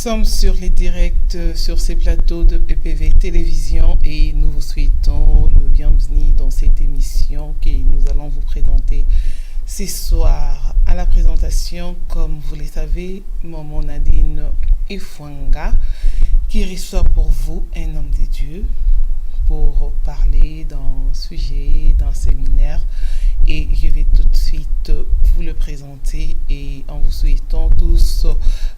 sommes sur les directs sur ces plateaux de EPV Télévision et nous vous souhaitons le bienvenue dans cette émission que nous allons vous présenter ce soir. À la présentation, comme vous le savez, Maman Nadine Efwanga qui reçoit pour vous un homme de Dieu pour parler d'un sujet, d'un séminaire. Et je vais tout de suite vous le présenter et en vous souhaitant tous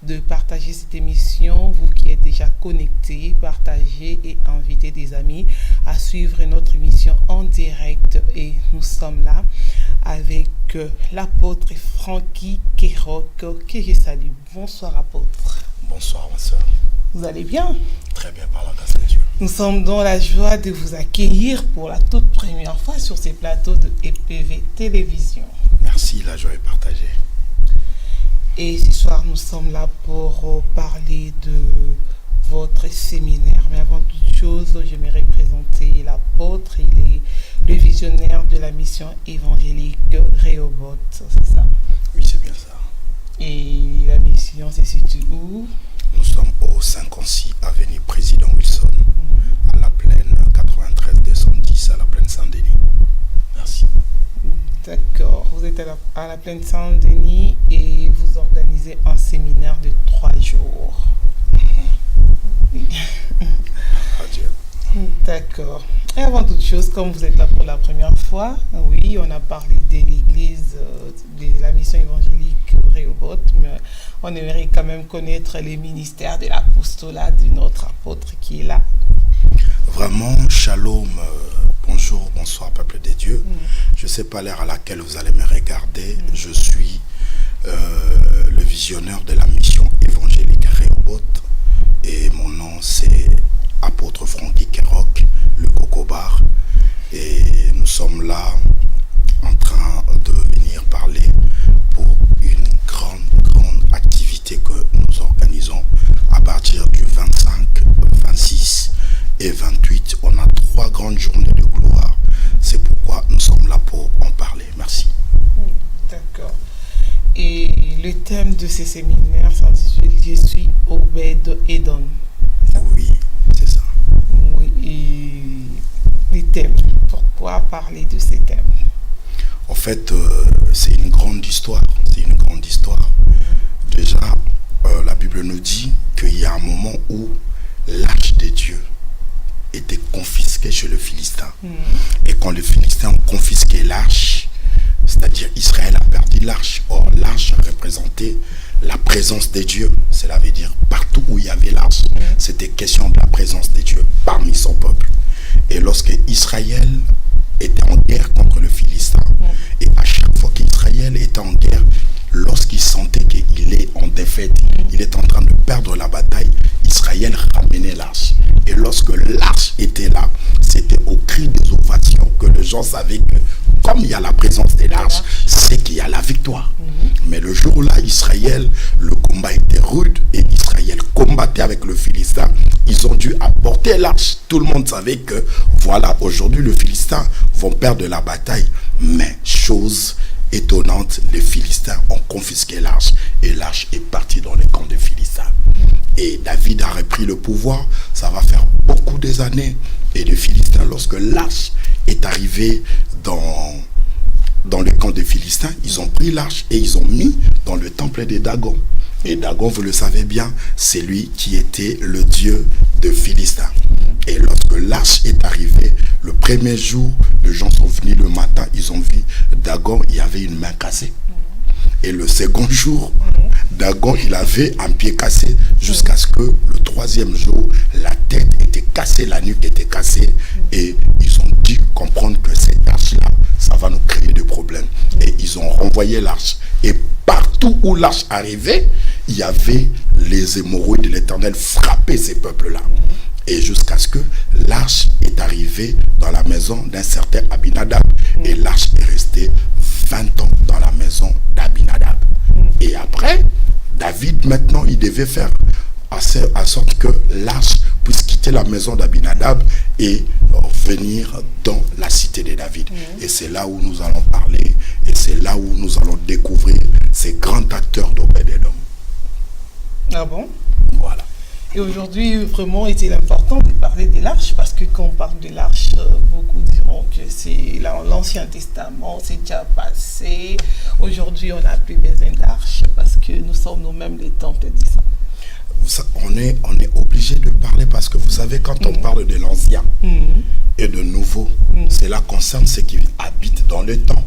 de partager cette émission, vous qui êtes déjà connectés, partagez et invitez des amis à suivre notre émission en direct. Et nous sommes là avec l'apôtre Frankie Kerock que je salue. Bonsoir apôtre. Bonsoir ma soeur. Vous allez bien? Très bien par la grâce de Dieu. Nous sommes dans la joie de vous accueillir pour la toute première fois sur ces plateaux de EPV Télévision. Merci, la joie est partagée. Et ce soir, nous sommes là pour parler de votre séminaire. Mais avant toute chose, j'aimerais présenter l'apôtre. Il est le visionnaire de la mission évangélique Rehoboth, c'est ça? Oui, c'est bien ça. Et la mission se situe où? Nous sommes au 56 avenue Président Wilson, à la plaine 93 210, à la plaine Saint-Denis. Merci. D'accord. Vous êtes à la plaine Saint-Denis et vous organisez un séminaire de 3 jours. Adieu. D'accord. Et avant toute chose, comme vous êtes là pour la première fois, oui, on a parlé de l'église, de la mission évangélique Rehoboth, mais on aimerait quand même connaître les ministères de l'apostolat de notre apôtre qui est là. Vraiment, shalom, bonjour, bonsoir peuple de Dieu. Je ne sais pas l'heure à laquelle vous allez me regarder. Je suis le visionnaire de la mission évangélique Rehoboth et mon nom c'est apôtre Frankie Kerock, le Cocobar, et nous sommes là en train de venir parler pour une grande activité que nous organisons à partir du 25, 26 et 28. On a 3 grandes journées de gloire. C'est pourquoi nous sommes là pour en parler. Merci. D'accord. Et le thème de ces séminaires s'intitule « Je suis Obed Edom ». Oui, c'est ça. Oui, et les thèmes. Pourquoi parler de ces thèmes? En fait, c'est une grande histoire. C'est une grande histoire. Déjà, la Bible nous dit qu'il y a un moment où l'arche de Dieu était confisquée chez le Philistin. Et quand les Philistins ont confisqué l'arche, c'est-à-dire Israël a perdu l'arche. Or, l'arche représentait la présence de Dieu. Cela veut dire partout où il y avait l'arche, c'était question de la présence de Dieu parmi son peuple. Et lorsque Israël était en guerre contre le Philistin, et à chaque fois qu'Israël était en guerre, lorsqu'il sentait qu'il est en défaite, il est en train de perdre la bataille, Israël ramenait l'arche. Et lorsque l'arche était là, c'était au cri des ovations que les gens savaient que comme il y a la présence de l'arche, c'est qu'il y a la victoire. Mais le jour-là, Israël, le combat était rude et Israël combattait avec le Philistin. Ils ont dû apporter l'arche. Tout le monde savait que voilà, aujourd'hui, les Philistins vont perdre la bataille. Mais chose étonnante, les Philistins ont confisqué l'arche et l'arche est partie dans les camps des Philistins. Et David a repris le pouvoir. Ça va faire beaucoup des années. Et les Philistins, lorsque l'arche est arrivée dans le camp des Philistins, ils ont pris l'arche et ils ont mis dans le temple de Dagon. Et Dagon, vous le savez bien, c'est lui qui était le dieu de Philistins. Et lorsque l'arche est arrivée, le premier jour, les gens sont venus le matin, ils ont vu Dagon, il y avait une main cassée. Et le second jour, Dagon, il avait un pied cassé jusqu'à ce que le 3e jour, la tête était cassée, la nuque était cassée. Et ils ont dû comprendre que cette arche-là, ça va nous créer des problèmes. Et ils ont renvoyé l'arche. Et partout où l'arche arrivait, il y avait les hémorroïdes de l'Éternel frapper ces peuples-là. Et jusqu'à ce que l'arche est arrivée dans la maison d'un certain Abinadab. Et l'arche est restée 20 ans dans la maison d'Abinadab. Et après, David, maintenant, il devait faire à sorte que l'arche puisse quitter la maison d'Abinadab et venir dans la cité de David. Et c'est là où nous allons parler, et c'est là où nous allons découvrir ces grands acteurs d'Obed-Edom. Ah bon? Voilà. Et aujourd'hui, vraiment, est-il important de parler de l'arche, parce que quand on parle de l'arche, beaucoup diront que c'est l'Ancien Testament, c'est déjà passé. Aujourd'hui, on n'a plus besoin d'arche parce que nous sommes nous-mêmes les temples de ça. On est obligé de parler parce que vous savez, quand on parle de l'ancien et de nouveau, cela concerne ceux qui habitent dans le temps.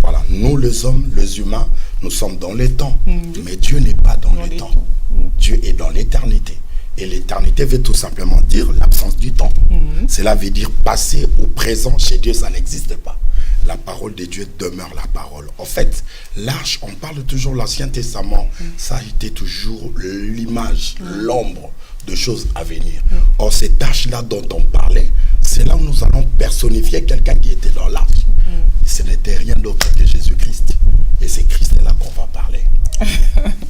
Voilà, nous les hommes, les humains, nous sommes dans les temps, mais Dieu n'est pas dans le temps. Dieu est dans l'éternité. Et l'éternité veut tout simplement dire l'absence du temps. Cela veut dire passé ou présent. Chez Dieu, ça n'existe pas. La parole de Dieu demeure la parole. En fait, l'arche, on parle toujours de l'Ancien Testament. Ça a été toujours l'image, l'ombre de choses à venir. Or, cette arche-là dont on parlait, c'est là où nous allons personnifier quelqu'un qui était dans l'arche. Ce n'était rien d'autre que Jésus-Christ. Et c'est Christ-là qu'on va parler.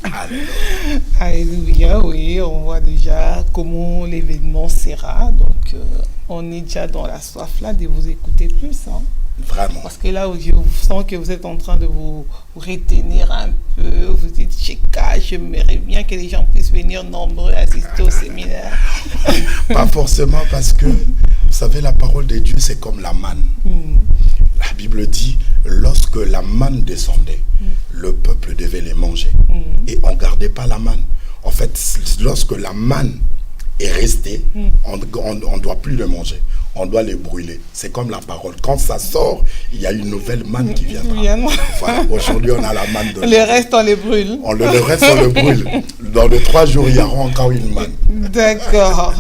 Alléluia. Alléluia, oui, on voit déjà comment l'événement sera. Donc, on est déjà dans la soif là de vous écouter plus. Hein. Vraiment. Parce que là, je sens que vous êtes en train de vous retenir un peu. Vous dites, j'aimerais bien que les gens puissent venir nombreux assister au séminaire. Pas forcément, parce que, vous savez, la parole de Dieu, c'est comme la manne. La Bible dit, lorsque la manne descendait, le peuple devait les manger. Et on ne gardait pas la manne. En fait, lorsque la manne est restée, on ne doit plus le manger. On doit les brûler. C'est comme la parole. Quand ça sort, il y a une nouvelle manne qui viendra. Voilà. Aujourd'hui, on a la manne de... Le reste, on les brûle. Le reste, on le brûle. Dans les 3 jours, il y aura encore une manne. D'accord.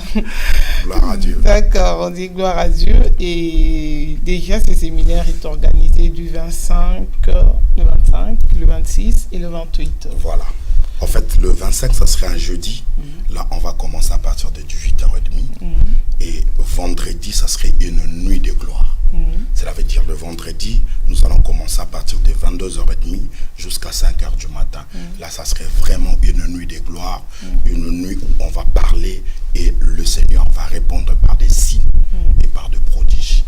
Gloire à Dieu. D'accord, on dit gloire à Dieu. Et déjà, ce séminaire est organisé du 25, le 26 et le 28. Voilà. En fait, le 25, ça serait un jeudi. Là, on va commencer à partir de 18h30. Et vendredi, ça serait une nuit de gloire. Cela veut dire le vendredi, nous allons commencer à partir de 22h30 jusqu'à 5h du matin. Là, ça serait vraiment une nuit de gloire, une nuit où on va parler et le Seigneur va répondre par des signes et par des prodiges.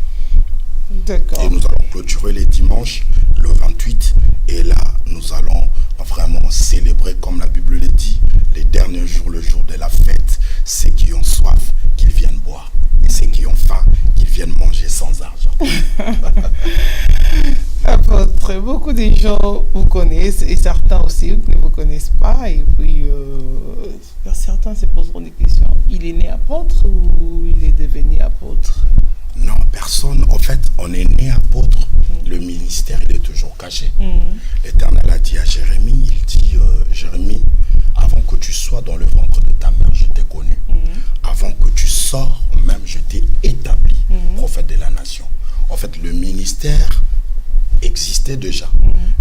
D'accord. Et nous allons clôturer les dimanches, le 28. Et là, nous allons vraiment célébrer, comme la Bible le dit, les derniers jours, le jour de la fête. Ceux qui ont soif, qu'ils viennent boire. Et ceux qui ont faim, qu'ils viennent manger sans argent. Apôtre, beaucoup de gens vous connaissent et certains aussi ne vous connaissent pas. Et puis, certains se poseront des questions. Il est né apôtre ou il est devenu apôtre? Non, personne. En fait, on est né apôtre. Le ministère, il est toujours caché. L'Éternel a dit à Jérémie, il dit, Jérémie, avant que tu sois dans le ventre de ta mère, je t'ai connu. Avant que tu sors, même, je t'ai établi prophète de la nation. En fait, le ministère existait déjà.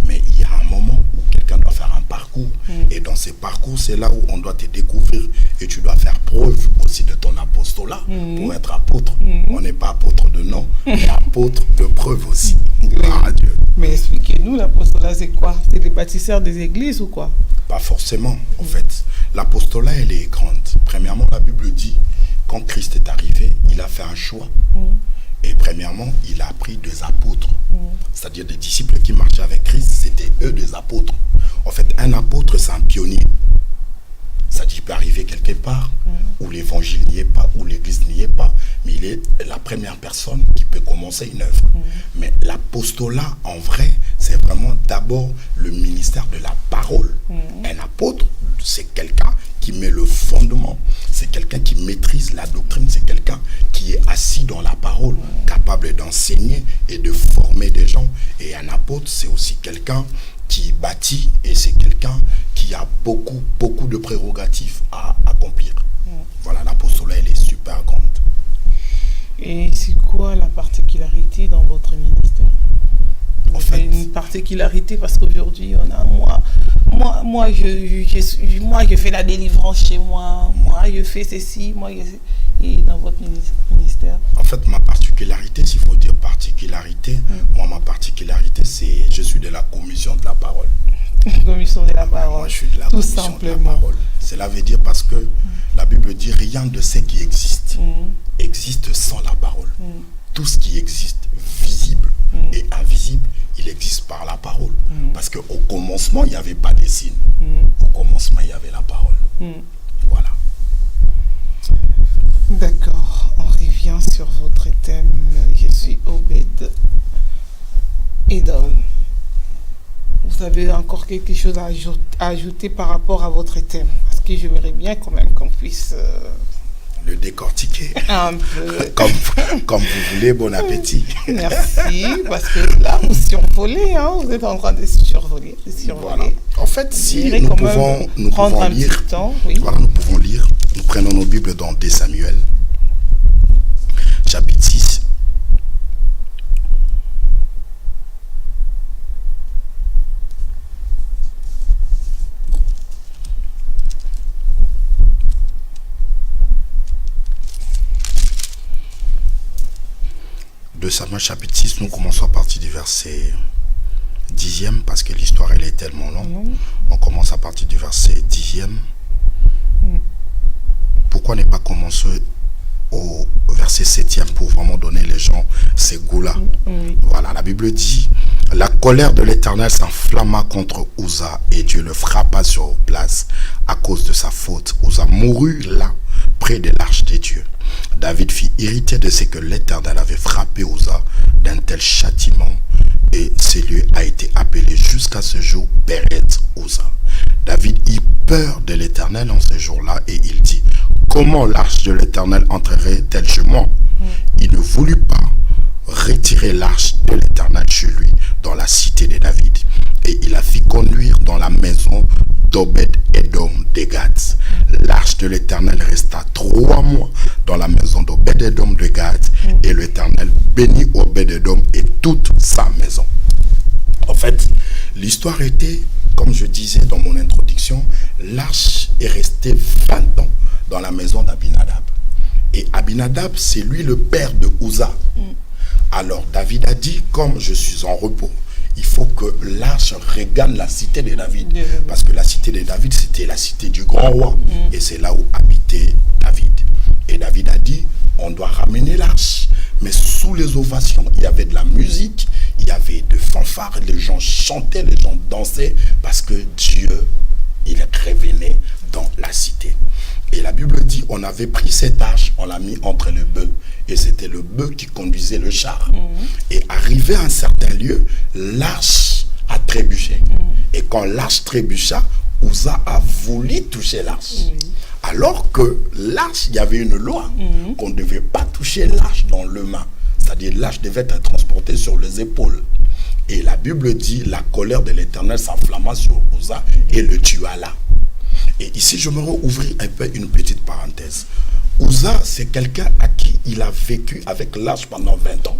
Mais il y a un moment où quelqu'un doit faire un parcours. Et dans ces parcours, c'est là où on doit te découvrir. Et tu dois faire preuve aussi de ton apostolat pour être apôtre. On n'est pas apôtre de nom, mais apôtre de preuve aussi. Gloire à Dieu. Mais expliquez-nous, l'apostolat, c'est quoi? C'est les bâtisseurs des églises ou quoi? Pas forcément, en fait. L'apostolat, elle est grande. Premièrement, la Bible dit, quand Christ est arrivé, il a fait un choix. Et premièrement, il a pris des apôtres. C'est-à-dire des disciples qui marchaient avec Christ, c'était eux des apôtres. En fait, un apôtre, c'est un pionnier. C'est-à-dire qu'il peut arriver quelque part où l'évangile n'y est pas, où l'église n'y est pas. Mais il est la première personne qui peut commencer une œuvre. Mais l'apostolat, en vrai, c'est vraiment d'abord le ministère de la parole. Un apôtre, c'est quelqu'un qui met le fondement. C'est quelqu'un qui maîtrise la doctrine. C'est quelqu'un qui est assis dans la parole, capable d'enseigner et de former des gens. Et un apôtre, c'est aussi quelqu'un qui bâtit, et c'est quelqu'un qui a beaucoup de prérogatives à accomplir. Voilà, l'apostolat, elle est super grande. Et c'est quoi la particularité dans votre ministère? En fait, une particularité parce qu'aujourd'hui, on a moi, je fais la délivrance chez moi, moi, je fais ceci, et dans votre ministère. En fait, ma particularité, s'il faut dire particularité, moi, ma particularité, c'est je suis de la commission de la parole. Commission de la parole. Moi, je suis de la tout commission simplement. de la parole. Cela veut dire parce que la Bible dit rien de ce qui existe existe sans la parole. Tout ce qui existe, visible et invisible, il existe par la parole. Parce qu'au commencement, il n'y avait pas de signes. Au commencement, il y avait la parole. Voilà. D'accord, on revient sur votre thème. Je suis Obed Edom. Vous avez encore quelque chose à ajouter par rapport à votre thème? Parce que j'aimerais bien quand même qu'on puisse le décortiquer. Un peu. comme vous voulez, bon appétit. Merci, parce que là, vous survolez, hein, vous êtes en train de survoler. Voilà. En fait, si nous pouvons lire, temps, oui. Voilà, nous pouvons lire, nous prenons nos Bibles dans 2 Samuel, chapitre 6. De Samuel chapitre 6, nous commençons à partir du verset 10e, parce que l'histoire elle est tellement longue. On commence à partir du verset 10e. Pourquoi ne pas commencer au verset 7e pour vraiment donner les gens ces goûts-là? Voilà, la Bible dit: la colère de l'Éternel s'enflamma contre Uza et Dieu le frappa sur place à cause de sa faute. Uza mourut là, près de l'arche de Dieu. David fut irrité de ce que l'Éternel avait frappé Uza d'un tel châtiment, et ce lieu a été appelé jusqu'à ce jour Béret Uza. David eut peur de l'Éternel en ce jour-là, et il dit: comment l'arche de l'Éternel entrerait-elle chez moi? Il ne voulut pas retirer l'arche de l'Éternel chez lui dans la cité de David, et il la fit conduire dans la maison d'Obed-Edom de Gath. L'arche de l'Éternel resta 3 mois dans la maison d'Obed-Edom de Gath, et l'Éternel bénit Obed-Edom et toute sa maison. En fait, l'histoire était, comme je disais dans mon introduction, l'arche est restée 20 ans dans la maison d'Abinadab. Et Abinadab, c'est lui le père de Uza. Alors David a dit: comme je suis en repos, il faut que l'arche regagne la cité de David. Parce que la cité de David, c'était la cité du grand roi. Et c'est là où habitait David. Et David a dit: on doit ramener l'arche. Mais sous les ovations, il y avait de la musique, il y avait de fanfares, les gens chantaient, les gens dansaient, parce que Dieu, il revenait dans la cité. Et la Bible dit: on avait pris cette arche, on l'a mis entre les bœufs. Et c'était le bœuf qui conduisait le char. Et arrivé à un certain lieu, l'arche a trébuché. Et quand l'arche trébucha, Uza a voulu toucher l'arche. Alors que l'arche, il y avait une loi qu'on ne devait pas toucher l'arche dans le main. C'est-à-dire l'arche devait être transportée sur les épaules. Et la Bible dit: la colère de l'Éternel s'enflamma sur Uza et le tua là. Et ici, je me ouvrir un peu une petite parenthèse. Uza, c'est quelqu'un à qui il a vécu avec l'arche pendant 20 ans.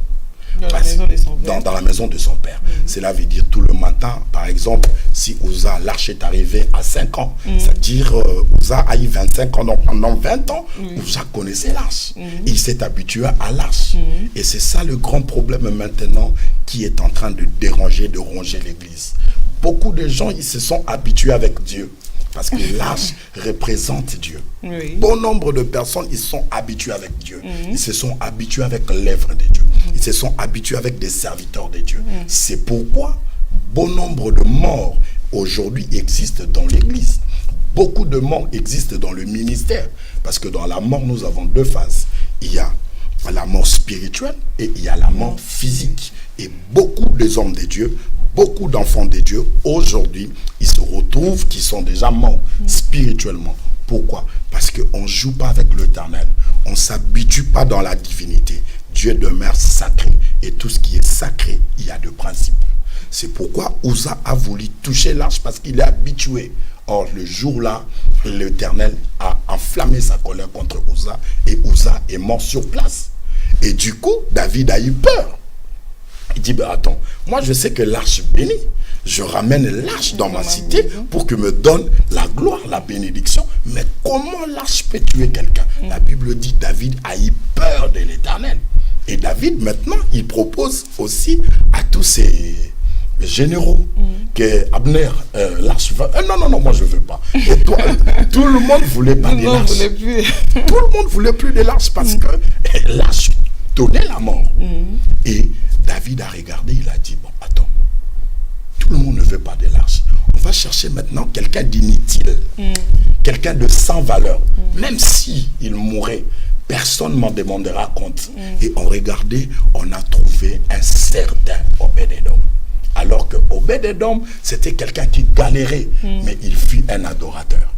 Dans la maison de son père. Dans la maison de son père. Cela veut dire tout le matin, par exemple, si Uza, l'arche est arrivée à 5 ans, c'est-à-dire Uza a eu 25 ans, donc pendant 20 ans, Uza connaissait l'arche. Il s'est habitué à l'arche. Et c'est ça le grand problème maintenant qui est en train de déranger, de ronger l'Église. Beaucoup de gens, ils se sont habitués avec Dieu. Parce que l'arche représente Dieu. Bon nombre de personnes, ils sont habitués avec Dieu. Ils se sont habitués avec l'œuvre de Dieu. Ils se sont habitués avec des serviteurs de Dieu. C'est pourquoi bon nombre de morts aujourd'hui existent dans l'Église. Beaucoup de morts existent dans le ministère. Parce que dans la mort, nous avons 2 phases. Il y a la mort spirituelle et il y a la mort physique. Et beaucoup des hommes de Dieu, beaucoup d'enfants de Dieu, aujourd'hui, ils se retrouvent qui sont déjà morts spirituellement. Pourquoi? Parce qu'on ne joue pas avec l'Éternel. On ne s'habitue pas dans la divinité. Dieu demeure sacré. Et tout ce qui est sacré, il y a 2 principes. C'est pourquoi Uza a voulu toucher l'arche, parce qu'il est habitué. Or, le jour-là, l'Éternel a enflammé sa colère contre Uza, et Uza est mort sur place. Et du coup, David a eu peur. Il dit: ben attends, moi je sais que l'arche bénit. Je ramène l'arche dans ma cité pour que me donne la gloire, la bénédiction. Mais comment l'arche peut tuer quelqu'un? La Bible dit: David a eu peur de l'Éternel. Et David, maintenant, il propose aussi à tous ses généraux que Abner, l'arche va... non, moi je ne veux pas. Et toi, tout le monde ne voulait pas de l'arche. Tout le monde ne voulait plus de l'arche parce que l'arche donnait la mort. Et David a regardé, il a dit: bon, attends, tout le monde ne veut pas de l'arche. On va chercher maintenant quelqu'un d'inutile, quelqu'un de sans valeur. Même si il mourait, personne ne m'en demandera compte. Et on regardait, on a trouvé un certain Obed-Edom. Alors que Obed-Edom, c'était quelqu'un qui galérait, mais il fut un adorateur.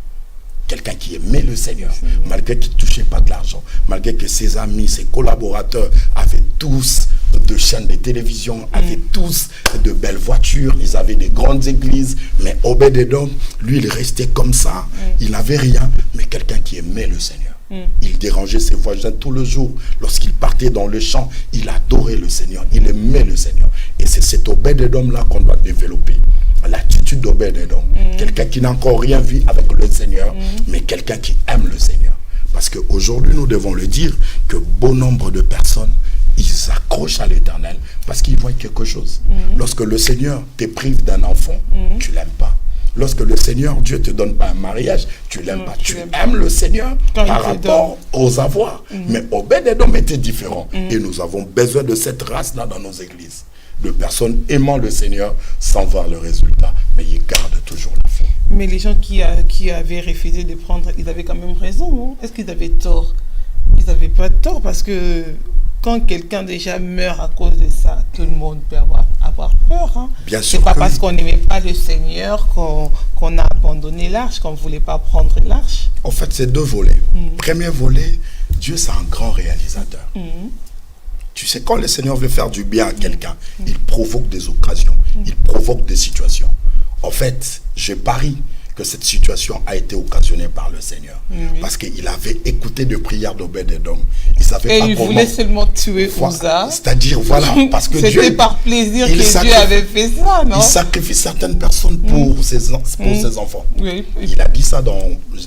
Quelqu'un qui aimait le Seigneur, malgré qu'il ne touchait pas de l'argent, malgré que ses amis, ses collaborateurs avaient tous de chaînes de télévision, avaient tous de belles voitures, ils avaient des grandes églises, mais Obed-Edom, lui, il restait comme ça, il n'avait rien, mais quelqu'un qui aimait le Seigneur. Il dérangeait ses voisins tout le jour. Lorsqu'il partait dans le champ, il adorait le Seigneur, il aimait le Seigneur. Et c'est cet Obed-Edom-là qu'on doit développer. L'attitude d'Obed-Edom. Quelqu'un qui n'a encore rien vu avec le Seigneur, mais quelqu'un qui aime le Seigneur. Parce qu'aujourd'hui, nous devons le dire, que bon nombre de personnes, ils s'accrochent à l'Éternel parce qu'ils voient quelque chose. Lorsque le Seigneur te prive d'un enfant, tu ne l'aimes pas. Lorsque le Seigneur, Dieu te donne pas un mariage, tu l'aimes pas. Tu aimes le Seigneur par rapport aux avoirs. Mais Obed-Edom était différent. Et nous avons besoin de cette race-là dans nos églises. De personnes aimant le Seigneur sans voir le résultat. Mais ils gardent toujours la foi. Mais les gens qui avaient refusé de prendre, ils avaient quand même raison, non? Est-ce qu'ils avaient tort? Ils n'avaient pas tort parce que quand quelqu'un déjà meurt à cause de ça, tout le monde peut avoir peur. Hein. Bien sûr. C'est pas parce qu'on n'aimait pas le Seigneur qu'on a abandonné l'arche, qu'on ne voulait pas prendre l'arche. En fait, c'est deux volets. Premier volet, Dieu c'est un grand réalisateur. Tu sais, quand le Seigneur veut faire du bien à quelqu'un, il provoque des occasions, il provoque des situations. En fait, je parie que cette situation a été occasionnée par le Seigneur. Parce qu'il avait écouté des prières d'Obed-Edom. Il voulait seulement tuer Uza. C'est-à-dire, voilà, parce que Dieu... C'était par plaisir que Dieu avait fait ça, non? Il sacrifie certaines personnes pour ses enfants. Oui. Il a dit ça dans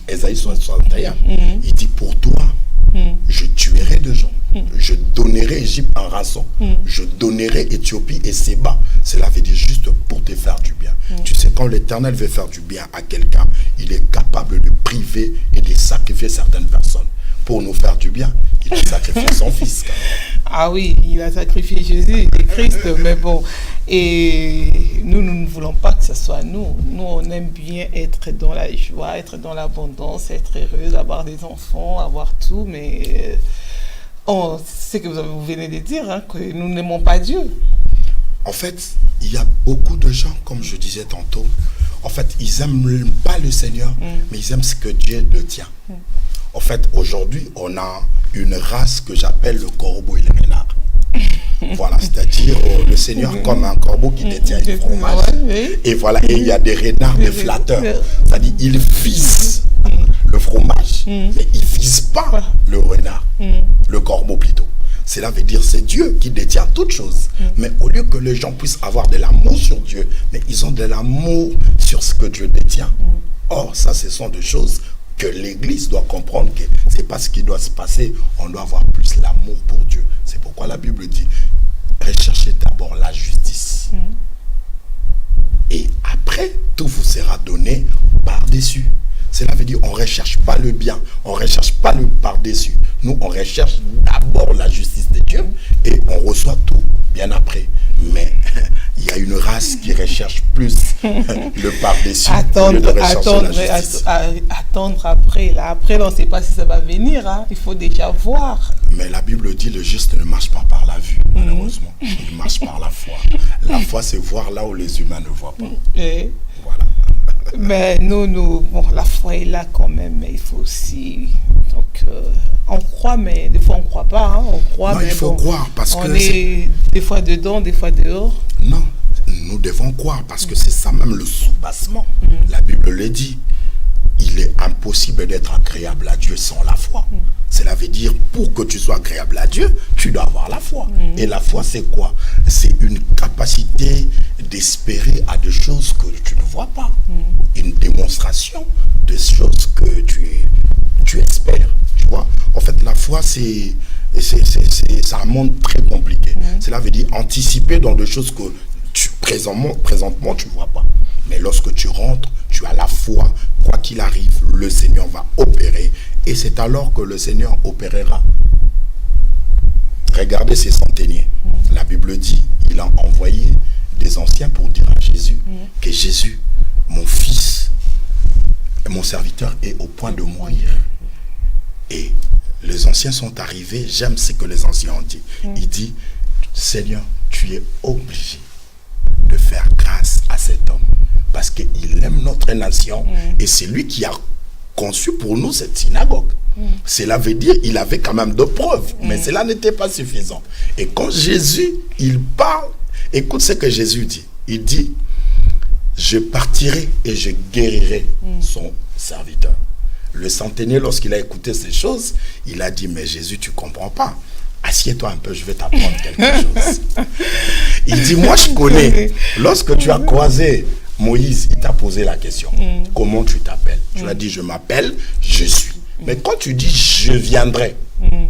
Ésaïe 61. Il dit, pour toi, je tuerai des gens. Je donnerai Égypte en rançon. Je donnerai Éthiopie et Séba. Cela veut dire juste pour te faire du bien. Tu sais, quand l'Éternel veut faire du bien à quelqu'un, il est capable de priver et de sacrifier certaines personnes. Pour nous faire du bien, il a sacrifié son fils. Ah oui, il a sacrifié Jésus et Christ, mais bon. Et nous ne voulons pas que ce soit nous. Nous, on aime bien être dans la joie, être dans l'abondance, être heureux, avoir des enfants, avoir tout, mais... c'est ce que vous venez de dire, hein, que nous n'aimons pas Dieu. En fait, il y a beaucoup de gens, comme je disais tantôt, en fait, ils n'aiment pas le Seigneur, mais ils aiment ce que Dieu détient. En fait, aujourd'hui, on a une race que j'appelle le corbeau et le renard. Voilà, c'est-à-dire le Seigneur comme un corbeau qui détient le fromage. Et voilà, et il y a des renards, des flatteurs. C'est-à-dire, ils visent le fromage, mais ils ne visent pas le renard, le corbeau plutôt. Cela veut dire c'est Dieu qui détient toutes choses. Mais au lieu que les gens puissent avoir de l'amour sur Dieu, mais ils ont de l'amour sur ce que Dieu détient. Or, ça, ce sont des choses que l'Église doit comprendre que ce n'est pas ce qui doit se passer. On doit avoir plus l'amour pour Dieu. C'est pourquoi la Bible dit, recherchez d'abord la justice. Et après, tout vous sera donné par-dessus. Cela veut dire on ne recherche pas le bien, on ne recherche pas le par-dessus. Nous, on recherche d'abord la justice de Dieu et on reçoit tout bien après. Mais il y a une race qui recherche plus le par-dessus. Attendre après. Là. Après, on ne sait pas si ça va venir. Hein. Il faut déjà voir. Mais la Bible dit le juste ne marche pas par la vue, malheureusement. Il marche par la foi. La foi, c'est voir là où les humains ne voient pas. Voilà. Mais bon, la foi est là quand même, mais il faut aussi... Donc, on croit, mais des fois on ne croit pas. Hein. On croit, non, mais il faut croire parce on est des fois dedans, des fois dehors. Non, nous devons croire parce que c'est ça même le soubassement. La Bible le dit. Il est impossible d'être agréable à Dieu sans la foi. Cela veut dire, pour que tu sois agréable à Dieu, tu dois avoir la foi. Et la foi, c'est quoi? C'est une capacité d'espérer à des choses que tu ne vois pas. Une démonstration des choses que tu espères. Tu vois? En fait, la foi, c'est un monde très compliqué. Cela veut dire anticiper dans des choses que présentement, tu ne vois pas. Mais lorsque tu rentres, tu as la foi. Quoi qu'il arrive, le Seigneur va opérer. Et c'est alors que le Seigneur opérera. Regardez ces centeniers. La Bible dit, il a envoyé des anciens pour dire à Jésus que Jésus, mon fils, mon serviteur, est au point de mourir. Et Les anciens sont arrivés, j'aime ce que les anciens ont dit. Il dit, Seigneur, tu es obligé de faire grâce à cet homme parce qu'il aime notre nation et c'est lui qui a conçu pour nous cette synagogue. Cela veut dire qu'il avait quand même de preuves, mais cela n'était pas suffisant. Et quand Jésus, il parle, écoute ce que Jésus dit. Il dit, je partirai et je guérirai son serviteur. Le centenier, lorsqu'il a écouté ces choses, il a dit, mais Jésus, tu ne comprends pas. Assieds-toi un peu, je vais t'apprendre quelque chose. Il dit, moi je connais. Lorsque tu as croisé Moïse, il t'a posé la question. Comment tu t'appelles? Tu as dit, je m'appelle, je suis. Mais quand tu dis, je viendrai,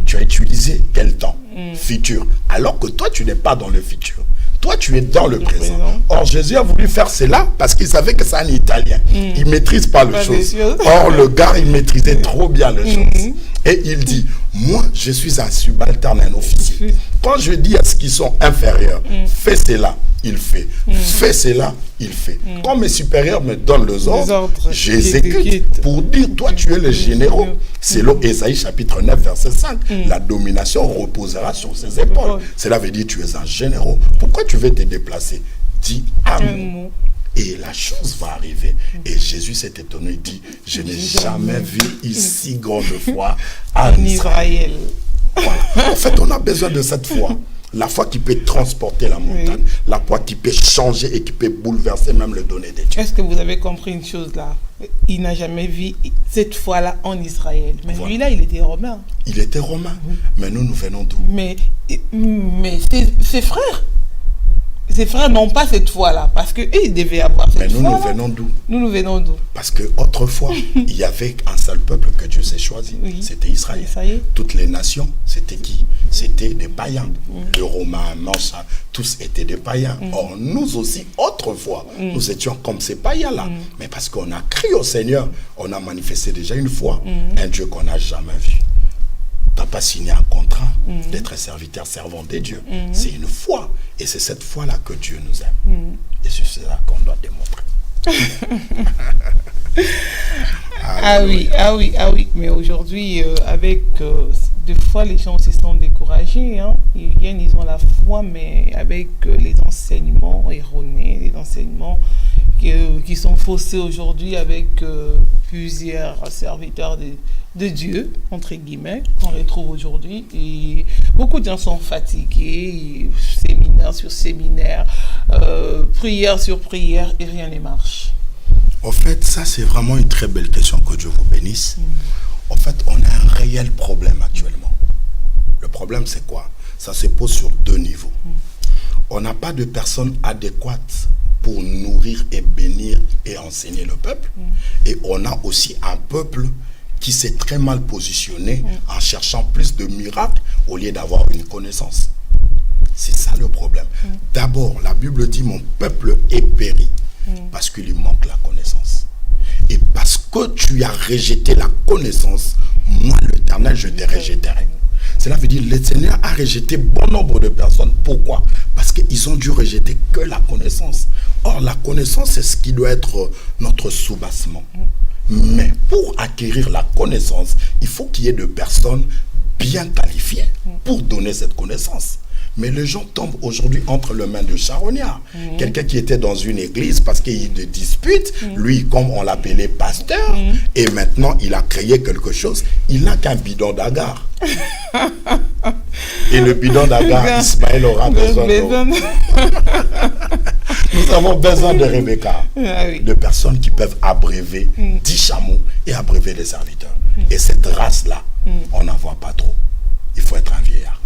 tu as utilisé quel temps? Futur. Alors que toi, tu n'es pas dans le futur. Toi, tu es dans le présent. Or, Jésus a voulu faire cela parce qu'il savait que c'est un Italien. Il ne maîtrise pas les choses. Or, le gars, il maîtrisait trop bien les choses. Et il dit, moi, je suis un subalterne, un officier. Quand je dis à ceux qui sont inférieurs, fais cela, il fait. Fais cela, il fait. Quand mes supérieurs me donnent les ordres, j'exécute. Pour dire, toi, tu es le généraux. C'est l'Ésaïe chapitre 9, verset 5. La domination reposera sur ses épaules. Cela veut dire, tu es un généraux. Pourquoi tu veux te déplacer? Dis un mot. Et la chose va arriver. Et Jésus s'est étonné, il dit, je n'ai jamais vu ici grande foi en Israël. Voilà. En fait, on a besoin de cette foi. La foi qui peut transporter la montagne. La foi qui peut changer et qui peut bouleverser même le donné des dieux. Est-ce que vous avez compris une chose là? Il n'a jamais vu cette foi-là en Israël. Mais voilà. Lui là, il était romain. Il était romain. Mais nous venons d'où? Mais ses frères. Ses frères n'ont pas cette foi-là, parce qu'ils devaient avoir cette foi. Mais nous venons d'où? Nous venons d'où? Parce qu'autrefois, il y avait un seul peuple que Dieu s'est choisi. C'était Israël. Toutes les nations, c'était qui? C'était des païens. Les Romains, Mancha, tous étaient des païens. Or, nous aussi, autrefois, nous étions comme ces païens-là. Mais parce qu'on a crié au Seigneur, on a manifesté déjà une foi, un Dieu qu'on n'a jamais vu. Tu n'as pas signé un contrat d'être serviteur, servant des dieux. C'est une foi. Et c'est cette foi-là que Dieu nous aime. Et c'est cela qu'on doit démontrer. Ah oui. Mais aujourd'hui, avec des fois, les gens se sont découragés. Hein. Ils viennent, ils ont la foi, mais avec les enseignements erronés, les enseignements qui sont faussés aujourd'hui avec plusieurs serviteurs de Dieu, entre guillemets, qu'on retrouve aujourd'hui. Et beaucoup de gens sont fatigués, séminaire sur séminaire, prière sur prière, et rien ne marche. En fait, ça c'est vraiment une très belle question, que Dieu vous bénisse. En fait, on a un réel problème actuellement. Le problème c'est quoi? Ça se pose sur deux niveaux. On n'a pas de personnes adéquates pour nourrir et bénir et enseigner le peuple. Et on a aussi un peuple qui s'est très mal positionné en cherchant plus de miracles au lieu d'avoir une connaissance. C'est ça le problème. D'abord, la Bible dit, mon peuple est péri parce qu'il lui manque la connaissance. Et parce que tu as rejeté la connaissance, moi, l'Éternel, je te rejetterai. Cela veut dire que le Seigneur a rejeté bon nombre de personnes. Pourquoi? Parce qu'ils ont dû rejeter que la connaissance. Or, la connaissance, c'est ce qui doit être notre soubassement. Mais pour acquérir la connaissance, il faut qu'il y ait de personnes bien qualifiées pour donner cette connaissance. Mais les gens tombent aujourd'hui entre les mains de charognards. Quelqu'un qui était dans une église parce qu'il de dispute, lui, comme on l'appelait pasteur, et maintenant il a créé quelque chose, il n'a qu'un bidon d'agar. Et le bidon d'agar, Ismaël aura besoin de... Nous avons besoin de Rebecca, de personnes qui peuvent abréver 10 chameaux et abréver des serviteurs. Et cette race-là, on n'en voit pas trop. Il faut être un vieillard.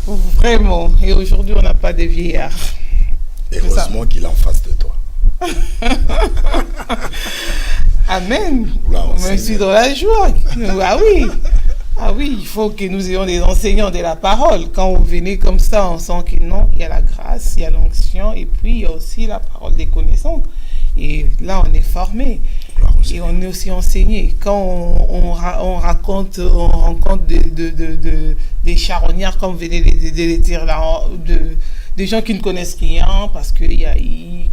Vraiment. Et aujourd'hui, on n'a pas de vieillards. Heureusement qu'il est en face de toi. Amen. Je suis dans la joie. Ah oui, il faut que nous ayons des enseignants de la parole. Quand vous venez comme ça, on sent que non, il y a la grâce, il y a l'onction, et puis il y a aussi la parole des connaissances. Et là, on est formé. Et on est aussi enseigné. Quand on rencontre des charognards, comme vous venez de le dire là, des gens qui ne connaissent rien, parce qu'ils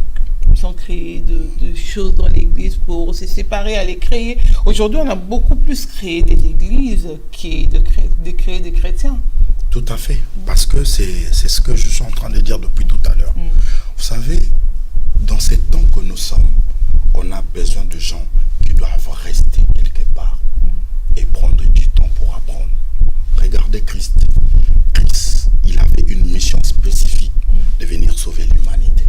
ils ont créé de choses dans l'église pour se séparer, aller créer. Aujourd'hui, on a beaucoup plus créé des églises de créer des chrétiens. Tout à fait, parce que c'est ce que je suis en train de dire depuis tout à l'heure. Vous savez, dans ces temps que nous sommes, on a besoin de gens qui doivent rester quelque part et prendre du temps pour apprendre. Regardez Christ. Christ, il avait une mission spécifique de venir sauver l'humanité.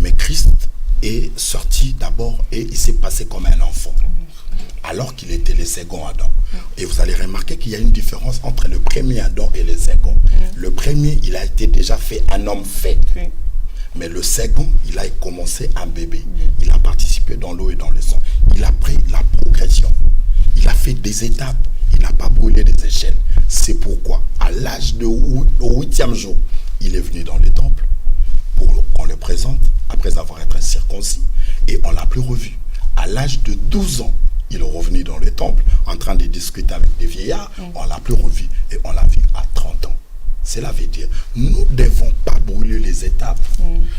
Mais Christ est sorti d'abord et il s'est passé comme un enfant, alors qu'il était le second Adam. Et vous allez remarquer qu'il y a une différence entre le premier Adam et le second. Le premier, il a été déjà fait un homme fait. Mais le second, il a commencé un bébé. Il a participé dans l'eau et dans le sang. Il a pris la progression. Il a fait des étapes. Il n'a pas brûlé des échelles. C'est pourquoi, à l'âge au 8e jour, il est venu dans le temple pour qu'on le présente, après avoir été circoncis, et on ne l'a plus revu. À l'âge de 12 ans, il est revenu dans le temple, en train de discuter avec des vieillards, on ne l'a plus revu, et on l'a vu à 30 ans. Cela veut dire, nous ne devons pas brûler les étapes.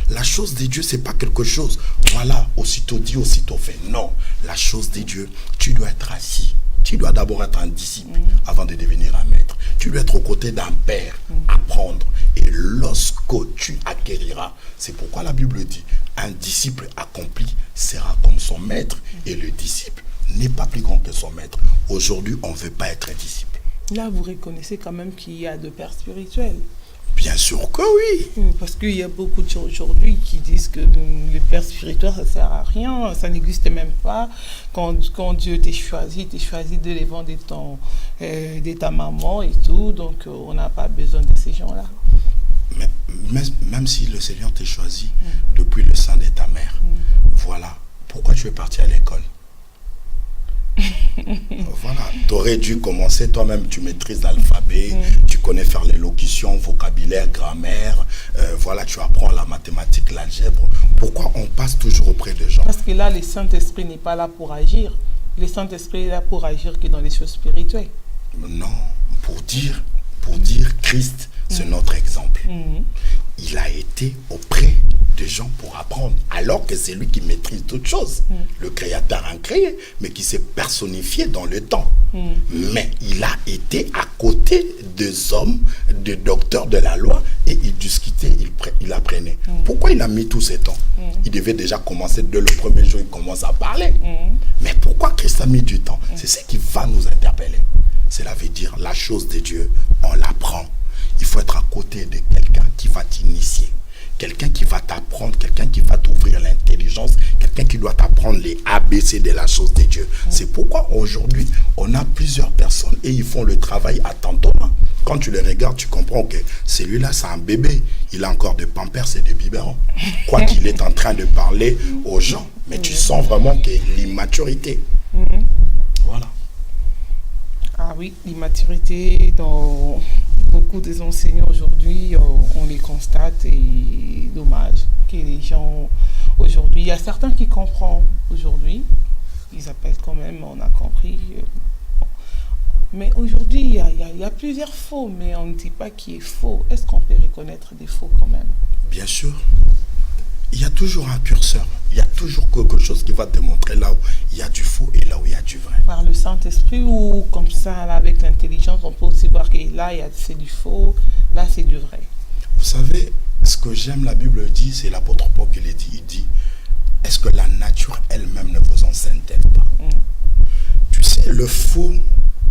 La chose de Dieu, ce n'est pas quelque chose, voilà, aussitôt dit, aussitôt fait. Non, la chose de Dieu, tu dois être assis. Tu dois d'abord être un disciple avant de devenir un maître. Tu dois être aux côtés d'un père, apprendre. Et lorsque tu acquériras, c'est pourquoi la Bible dit, un disciple accompli sera comme son maître. Et le disciple n'est pas plus grand que son maître. Aujourd'hui, on ne veut pas être un disciple. Là, vous reconnaissez quand même qu'il y a de pères spirituels. Bien sûr que oui. Parce qu'il y a beaucoup de gens aujourd'hui qui disent que le père spirituel, ça ne sert à rien, ça n'existe même pas. Quand Dieu t'a choisi de les vendre de ta maman et tout, donc on n'a pas besoin de ces gens-là. Mais même si le Seigneur t'a choisi depuis le sein de ta mère, voilà, pourquoi tu es parti à l'école? Voilà, tu aurais dû commencer toi-même, tu maîtrises l'alphabet, tu connais faire l'élocution, vocabulaire, grammaire, voilà, tu apprends la mathématique, l'algèbre. Pourquoi on passe toujours auprès de gens? Parce que là, le Saint-Esprit n'est pas là pour agir. Le Saint-Esprit est là pour agir que dans les choses spirituelles. Non, pour dire Christ, c'est notre exemple. Il a été auprès des gens pour apprendre, alors que c'est lui qui maîtrise toutes choses. Le Créateur a créé, mais qui s'est personnifié dans le temps. Mais il a été à côté des hommes, des docteurs de la loi, et il discutait, il apprenait. Pourquoi il a mis tous ces temps? Il devait déjà commencer dès le premier jour, il commence à parler. Mais pourquoi Christ a mis du temps? C'est ce qui va nous interpeller. Cela veut dire la chose de Dieu, on l'apprend. Il faut être à côté de quelqu'un qui va t'initier. Quelqu'un qui va t'apprendre, quelqu'un qui va t'ouvrir l'intelligence, quelqu'un qui doit t'apprendre les ABC de la chose de Dieu. C'est pourquoi aujourd'hui, on a plusieurs personnes et ils font le travail à tâtonnement. Quand tu les regardes, tu comprends que celui-là, c'est un bébé. Il a encore des pampers et des biberons. Quoi qu'il est en train de parler aux gens. Mais tu sens vraiment que l'immaturité. Voilà. Ah oui, l'immaturité dans beaucoup des enseignants aujourd'hui, on les constate et dommage que les gens aujourd'hui, il y a certains qui comprennent aujourd'hui, ils appellent quand même, on a compris. Mais aujourd'hui, il y a plusieurs faux, mais on ne dit pas qui est faux. Est-ce qu'on peut reconnaître des faux quand même? Bien sûr. Il y a toujours un curseur. Il y a toujours quelque chose qui va te montrer là où il y a du faux et là où il y a du vrai. Par le Saint-Esprit ou comme ça, là, avec l'intelligence, on peut aussi voir que là, c'est du faux, là, c'est du vrai. Vous savez, ce que j'aime, la Bible dit, c'est l'apôtre Paul qui le dit. Il dit, est-ce que la nature elle-même ne vous enseigne-t-elle pas? Tu sais, le faux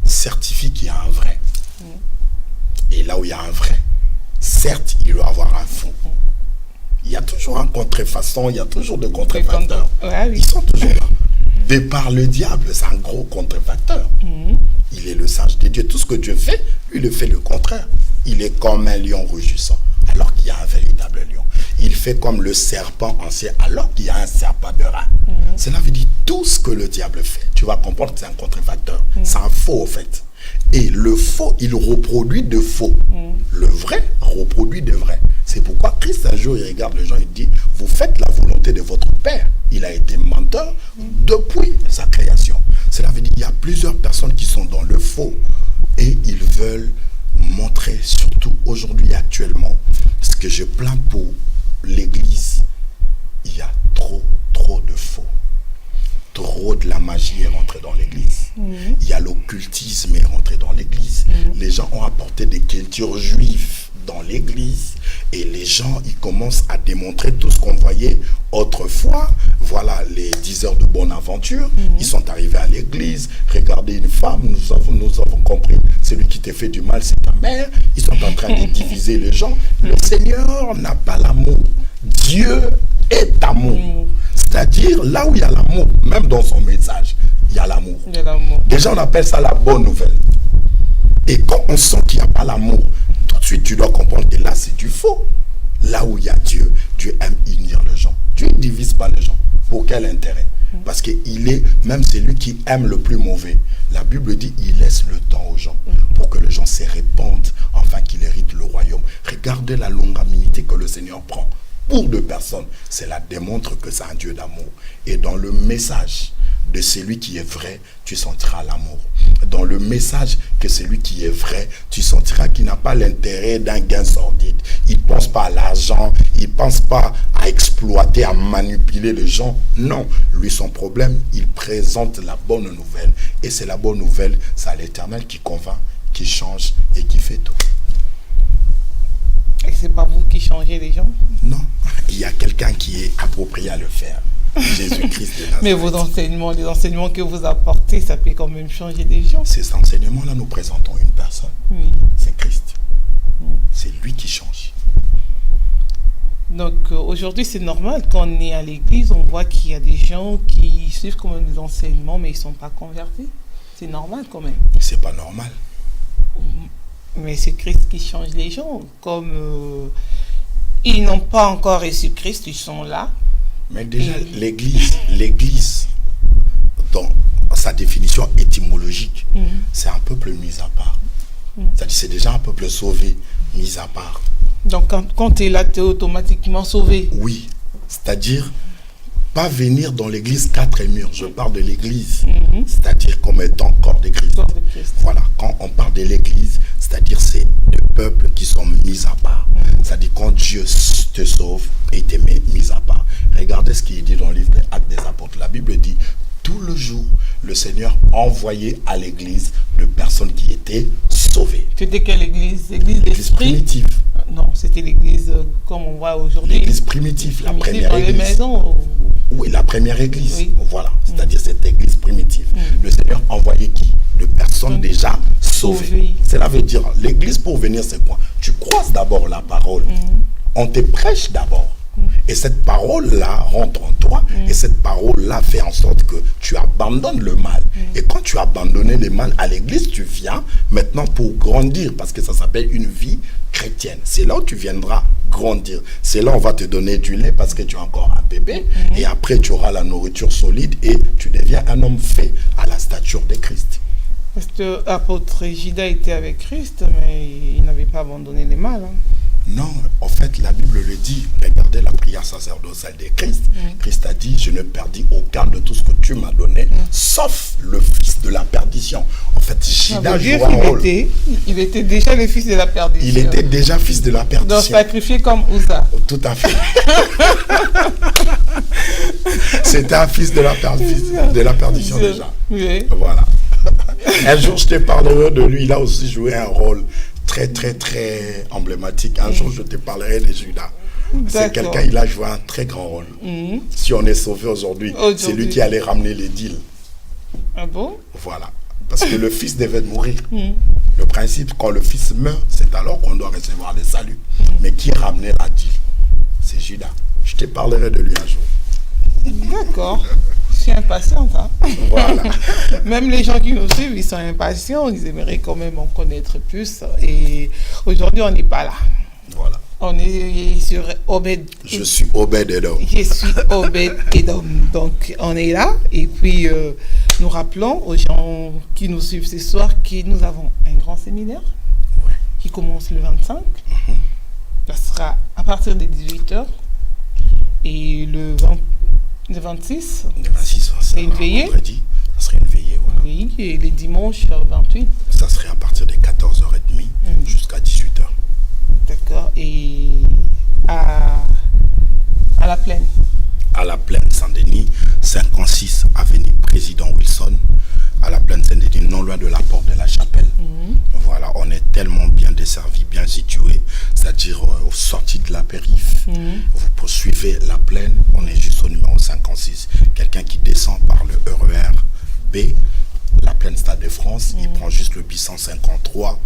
certifie qu'il y a un vrai. Et là où il y a un vrai, certes, il doit y avoir un faux. Il y a toujours un contrefaçon, il y a toujours des contrefacteurs. Ouais, oui. Ils sont toujours là. De par le diable, c'est un gros contrefacteur. Il est le sage de Dieu. Tout ce que Dieu fait, lui, il fait le contraire. Il est comme un lion rugissant, alors qu'il y a un véritable lion. Il fait comme le serpent ancien, alors qu'il y a un serpent de rat. Cela veut dire tout ce que le diable fait. Tu vas comprendre que c'est un contrefacteur. C'est un faux, en fait. Et le faux, il reproduit de faux. Le vrai reproduit de vrai. C'est pourquoi Christ, un jour, il regarde les gens, il dit, vous faites la volonté de votre Père. Il a été menteur depuis sa création. Cela veut dire qu'il y a plusieurs personnes qui sont dans le faux. Et ils veulent montrer, surtout aujourd'hui, actuellement, ce que je plains pour l'Église. il y a trop de faux. Trop de la magie est rentrée dans l'église. Il y a l'occultisme est rentré dans l'église. Les gens ont apporté des cultures juives dans l'église et les gens, ils commencent à démontrer tout ce qu'on voyait autrefois. Voilà, les 10 heures de bonne aventure, ils sont arrivés à l'église. Regardez une femme, nous avons compris, celui qui t'a fait du mal, c'est ta mère. Ils sont en train de diviser les gens. Le Seigneur n'a pas l'amour. Dieu est amour. C'est-à-dire, là où il y a l'amour, même dans son message, il y a l'amour. Déjà, on appelle ça la bonne nouvelle. Et quand on sent qu'il n'y a pas l'amour, tout de suite, tu dois comprendre que là, c'est du faux. Là où il y a Dieu, Dieu aime unir les gens. Dieu ne divise pas les gens. Pour quel intérêt? Parce qu'il est même celui qui aime le plus mauvais. La Bible dit il laisse le temps aux gens pour que les gens se répandent afin qu'ils héritent le royaume. Regardez la longanimité que le Seigneur prend pour 2 personnes. Cela démontre que c'est un Dieu d'amour. Et dans le message de celui qui est vrai, tu sentiras l'amour. Dans le message que celui qui est vrai, tu sentiras qu'il n'a pas l'intérêt d'un gain sordide. Il ne pense pas à l'argent, il ne pense pas à exploiter, à manipuler les gens. Non, lui, son problème, il présente la bonne nouvelle. Et c'est la bonne nouvelle, c'est l'Éternel qui convainc, qui change et qui fait tout. Et c'est pas vous qui changez les gens? Non, il y a quelqu'un qui est approprié à le faire. Jésus-Christ de Nazareth. Mais vos enseignements, les enseignements que vous apportez, ça peut quand même changer des gens. Ces enseignements-là, nous présentons une personne. Oui. C'est Christ. C'est lui qui change. Donc aujourd'hui, c'est normal, quand on est à l'église, on voit qu'il y a des gens qui suivent quand même les enseignements, mais ils ne sont pas convertis. C'est normal quand même. C'est pas normal. Mais c'est Christ qui change les gens. Comme ils n'ont pas encore reçu Christ, ils sont là. Mais déjà, l'église, dans sa définition étymologique, c'est un peuple mis à part. C'est-à-dire c'est déjà un peuple sauvé, mis à part. Donc quand tu es là, tu es automatiquement sauvé. Oui, c'est-à-dire pas venir dans l'église 4 murs. Je parle de l'église, c'est-à-dire comme étant corps de Christ. Voilà, quand on parle de l'église, c'est-à-dire c'est des peuples qui sont mis à part. C'est-à-dire quand Dieu te sauve et te met mis à part. Regardez ce qu'il dit dans le livre des Actes des Apôtres. La Bible dit, tout le jour, le Seigneur envoyait à l'église de personnes qui étaient sauvées. C'était quelle église? L'église primitive. Non, c'était l'église comme on voit aujourd'hui. L'église primitive, la première église. Dans les maisons. Oui, la première église. Oui. Voilà, c'est-à-dire cette église primitive. Le Seigneur envoyait qui? De personnes déjà sauvées. Cela veut dire, l'église pour venir, c'est quoi? Tu croises d'abord la parole. On te prêche d'abord. Et cette parole-là rentre en toi. Et cette parole-là fait en sorte que tu abandonnes le mal. Et quand tu as abandonné le mal à l'église, tu viens maintenant pour grandir. Parce que ça s'appelle une vie chrétienne. C'est là où tu viendras grandir. C'est là où on va te donner du lait parce que tu es encore un bébé. Et après, tu auras la nourriture solide et tu deviens un homme fait à la stature de Christ. Parce que l'apôtre Judas était avec Christ, mais il n'avait pas abandonné le mal. Non, en fait, la Bible le dit. Regardez la prière sacerdotale de Christ. Christ a dit, je ne perdis aucun de tout ce que tu m'as donné, sauf le fils de la perdition. En fait, Judas jouait un rôle. Il était déjà le fils de la perdition. Il était déjà fils de la perdition. Donc sacrifié comme Uza. Tout à fait. C'était un fils de la perdition déjà. Oui. Voilà. Un jour, je te parlerai de lui. Il a aussi joué un rôle très, très, très emblématique. Un jour, je te parlerai de Judas. C'est quelqu'un, il a joué un très grand rôle. Si on est sauvé aujourd'hui, c'est lui qui allait ramener les deals. Ah bon? Voilà. Parce que le fils devait mourir. Le principe, quand le fils meurt, c'est alors qu'on doit recevoir le salut. Mais qui ramenait la deal? C'est Judas. Je te parlerai de lui un jour. D'accord. Je suis impatiente. Hein? Voilà. Même les gens qui nous suivent, ils sont impatients. Ils aimeraient quand même en connaître plus. Et aujourd'hui, on n'est pas là. Voilà. On est sur Obed. Je suis Obed-Edom. Je suis Obed-Edom. Donc, on est là. Et puis, nous rappelons aux gens qui nous suivent ce soir que nous avons un grand séminaire qui commence le 25. Ça sera à partir des 18h. Et le 26, c'est une veillée. Vendredi, ça serait une veillée. Voilà. Oui, et les dimanches 28. Ça serait à partir de 14h30 jusqu'à 18h. D'accord. Et à la plaine. à la plaine Saint-Denis, 56 avenue Président Wilson, à la plaine Saint-Denis, non loin de la porte de la Chapelle. Voilà, on est tellement bien desservi, bien situé, c'est-à-dire aux sorties de la périph'. Vous poursuivez la plaine, on est juste au numéro 56. Quelqu'un qui descend par le RER B, la plaine Stade de France, il prend juste le bus 153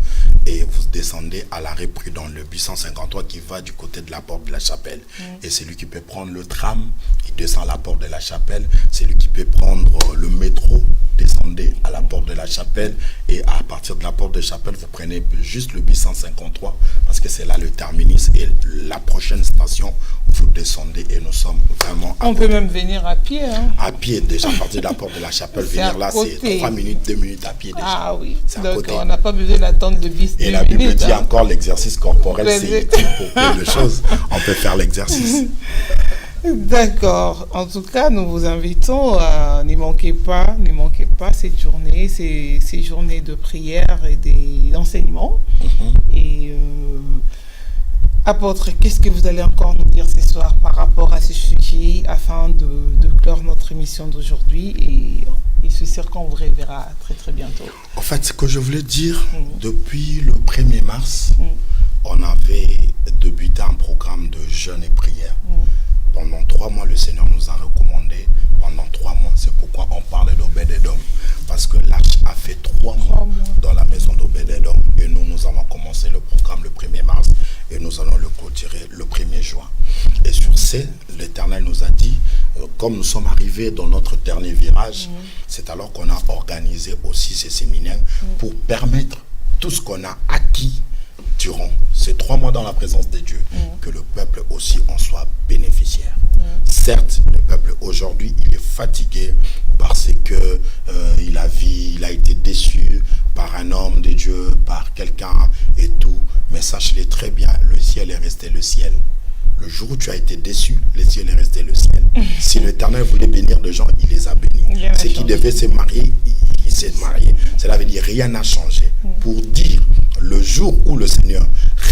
et vous descendez à l'arrêt Prudent, le bus 153 qui va du côté de la porte de la Chapelle. Et c'est lui qui peut prendre le tram, il descend à la porte de la Chapelle. C'est lui qui peut prendre le métro, descendez à la porte de la Chapelle et à partir de la porte de la Chapelle, vous prenez juste le bus 153 parce que c'est là le terminus et la prochaine station, vous descendez et nous sommes vraiment On peut même venir à pied. À pied, déjà, à partir de la porte de la Chapelle, venir là, c'est 3 minutes, 2 minutes à pied déjà. Ah oui, donc on n'a pas besoin d'attendre le bus. Et la Bible dit encore l'exercice corporel, c'est utile pour plein de choses. On peut faire l'exercice. D'accord. En tout cas, nous vous invitons à ne manquez pas cette journée, ces journées de prière et d'enseignement. Et apôtre, qu'est-ce que vous allez encore nous dire ce soir par rapport à ce sujet afin de clore notre émission d'aujourd'hui et je suis sûr qu'on vous reverra très très bientôt. En fait, ce que je voulais dire, depuis le 1er mars, on avait débuté un programme de jeûne et prière. Pendant 3 mois, le Seigneur nous a recommandé, pendant 3 mois, c'est pourquoi on parle d'Obed-Edom, parce que l'Arche a fait 3 mois dans la maison d'Obed-Edom, et nous avons commencé le programme le 1er mars, et nous allons le clôturer le 1er juin. Et sur ce, l'Éternel nous a dit, comme nous sommes arrivés dans notre dernier virage, c'est alors qu'on a organisé aussi ces séminaires pour permettre tout ce qu'on a acquis durant ces 3 mois dans la présence de Dieu, que le peuple aussi en soit bénéficiaire. Certes, le peuple aujourd'hui, il est fatigué parce que il a été déçu par un homme de Dieu, par quelqu'un et tout. Mais sache-le très bien, le ciel est resté le ciel. Le jour où tu as été déçu, le ciel est resté le ciel. Si l'Éternel voulait bénir des gens, il les a bénis. Ceux qui devaient se marier, il s'est marié. Cela veut dire rien n'a changé. Pour dire, le jour où le Seigneur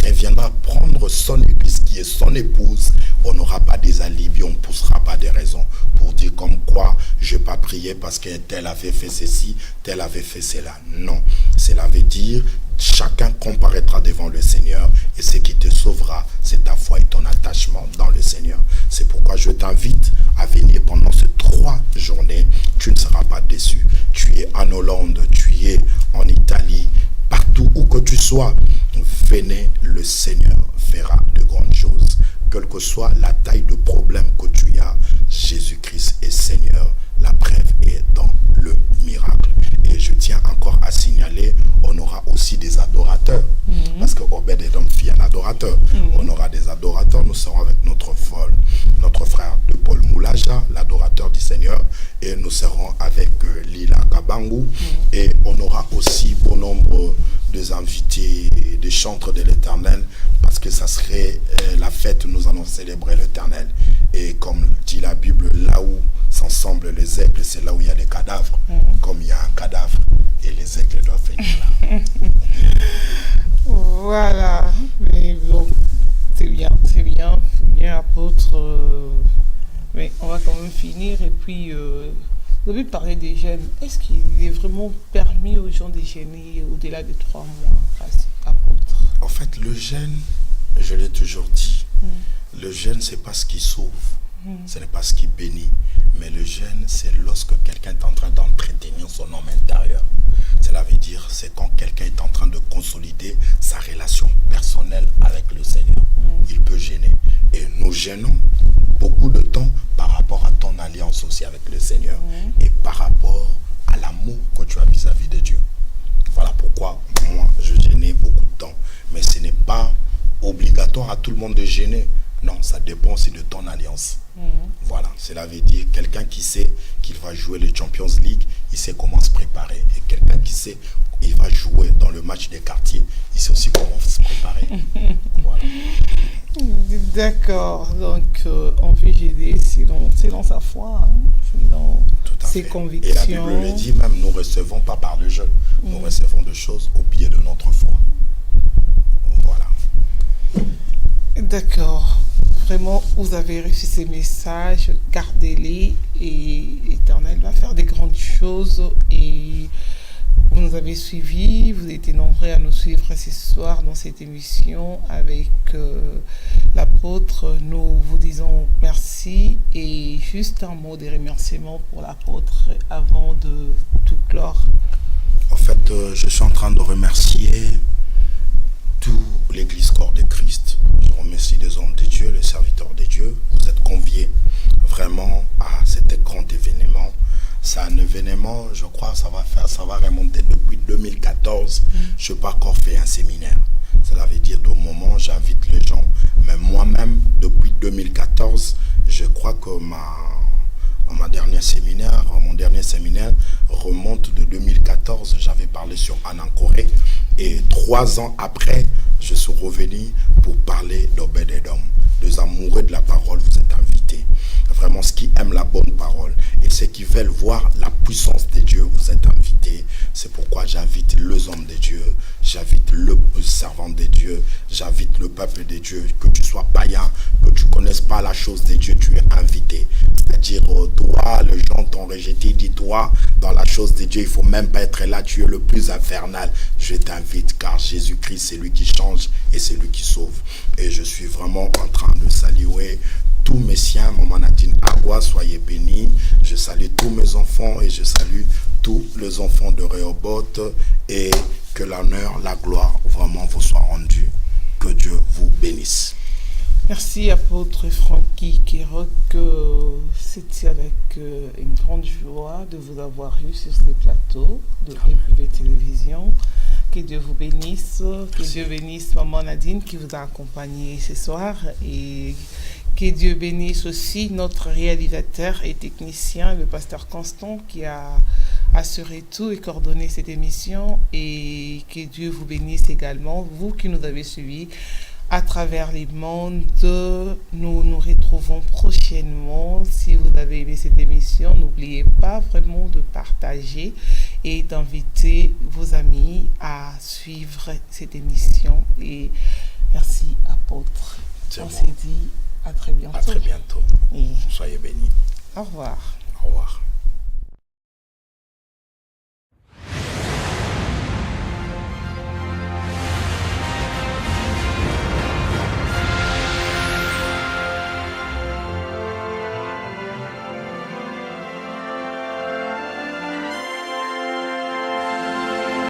reviendra prendre son église qui est son épouse, on n'aura pas des alibis, on ne poussera pas des raisons pour dire comme quoi je n'ai pas prié parce que tel avait fait ceci, tel avait fait cela. Non, cela veut dire chacun comparaîtra devant le Seigneur et ce qui te sauvera, c'est ta foi et ton attachement dans le Seigneur. C'est pourquoi je t'invite à venir pendant ces 3 journées. Tu ne seras pas déçu. Tu es en Hollande, tu es en Italie, partout où que tu sois, venez, le Seigneur fera de grandes choses. Quelle que soit la taille de problème que tu as, Jésus-Christ est Seigneur. La preuve est dans le miracle. Et je tiens encore à signaler, on aura aussi des adorateurs. Parce que Obed-Edom fit un adorateur. On aura des adorateurs. Nous serons avec notre frère de Paul Moulaja, l'adorateur du Seigneur. Et nous serons avec Lila Kabangu. Et on aura aussi bon nombre des invités, des chantres de l'Éternel. Parce que ça serait la fête, nous allons célébrer l'Éternel. Et comme dit la Bible, là où s'ensemblent les aigles, c'est là où il y a des cadavres. Comme il y a un cadavre, et les aigles doivent venir là. Voilà. Mais bon, c'est bien, apôtre. Mais on va quand même finir. Et puis, vous avez parlé des jeûnes. Est-ce qu'il est vraiment permis aux gens de jeûner au-delà de 3 mois, apôtre? En fait, le jeûne, je l'ai toujours dit, le jeûne, c'est pas ce qui sauve. Ce n'est pas ce qui bénit, mais le jeûne, c'est lorsque quelqu'un est en train d'entretenir son homme intérieur. Cela veut dire, c'est quand quelqu'un est en train de consolider sa relation personnelle avec le Seigneur. Il peut jeûner. Et nous jeûnons beaucoup de temps par rapport à ton alliance aussi avec le Seigneur et par rapport à l'amour que tu as vis-à-vis de Dieu. Voilà pourquoi moi, je jeûnais beaucoup de temps. Mais ce n'est pas obligatoire à tout le monde de jeûner. Non, ça dépend aussi de ton alliance. Voilà, cela veut dire quelqu'un qui sait qu'il va jouer le Champions League, il sait comment se préparer. Et quelqu'un qui sait qu'il va jouer dans le match des quartiers, il sait aussi comment se préparer. Voilà. D'accord, donc on peut aider selon sa foi, selon ses convictions. Et la Bible le dit même, nous ne recevons pas par le jeûne, nous recevons des choses au pied de notre foi. Voilà. D'accord. vraiment, vous avez reçu ces messages, gardez-les et l'Éternel va faire des grandes choses. Et vous nous avez suivis, vous étiez nombreux à nous suivre ce soir dans cette émission avec l'apôtre. Nous vous disons merci et juste un mot de remerciement pour l'apôtre avant de tout clore. En fait, je suis en train de remercier toute l'Église corps de Christ. Je remercie les hommes de Dieu, les serviteurs de Dieu. Vous êtes conviés vraiment à cet grand événement. C'est un événement, je crois, ça va remonter depuis 2014. Je n'ai pas encore fait un séminaire. Cela veut dire au moment où j'invite les gens. Mais moi-même, depuis 2014, je crois que mon dernier séminaire remonte de 2014. J'avais parlé sur Anankoré. Et 3 ans après, je suis revenu pour parler d'Obed-Edom. Les amoureux de la parole, vous êtes invités. Vraiment, ceux qui aiment la bonne parole et ceux qui veulent voir la puissance de Dieu, vous êtes invités. C'est pourquoi j'invite les hommes de Dieu, j'invite le servant de Dieu, j'invite le peuple de Dieu, que tu sois païen, que tu ne connaisses pas la chose de Dieu, tu es invité. C'est-à-dire, toi, les gens t'ont rejeté, dis-toi, dans la chose de Dieu, il ne faut même pas être là, tu es le plus infernal. Je t'invite, car Jésus-Christ, c'est lui qui change et c'est lui qui sauve. Et je suis vraiment en train de saluer tous mes siens, Maman Nadine Agua, soyez bénis. Je salue tous mes enfants et je salue tous les enfants de Rehoboth et que l'honneur, la gloire vraiment vous soit rendue. Que Dieu vous bénisse. Merci apôtre Francky Kéroc. C'était avec une grande joie de vous avoir eu sur ce plateau de EPV Télévision. Que Dieu vous bénisse. Que Dieu bénisse Maman Nadine qui vous a accompagné ce soir et que Dieu bénisse aussi notre réalisateur et technicien, le pasteur Constant, qui a assuré tout et coordonné cette émission. Et que Dieu vous bénisse également, vous qui nous avez suivis à travers les mondes. Nous nous retrouvons prochainement. Si vous avez aimé cette émission, n'oubliez pas vraiment de partager et d'inviter vos amis à suivre cette émission. Et merci apôtre. On s'est dit à très bientôt. À très bientôt. Et soyez bénis. au revoir. Au revoir.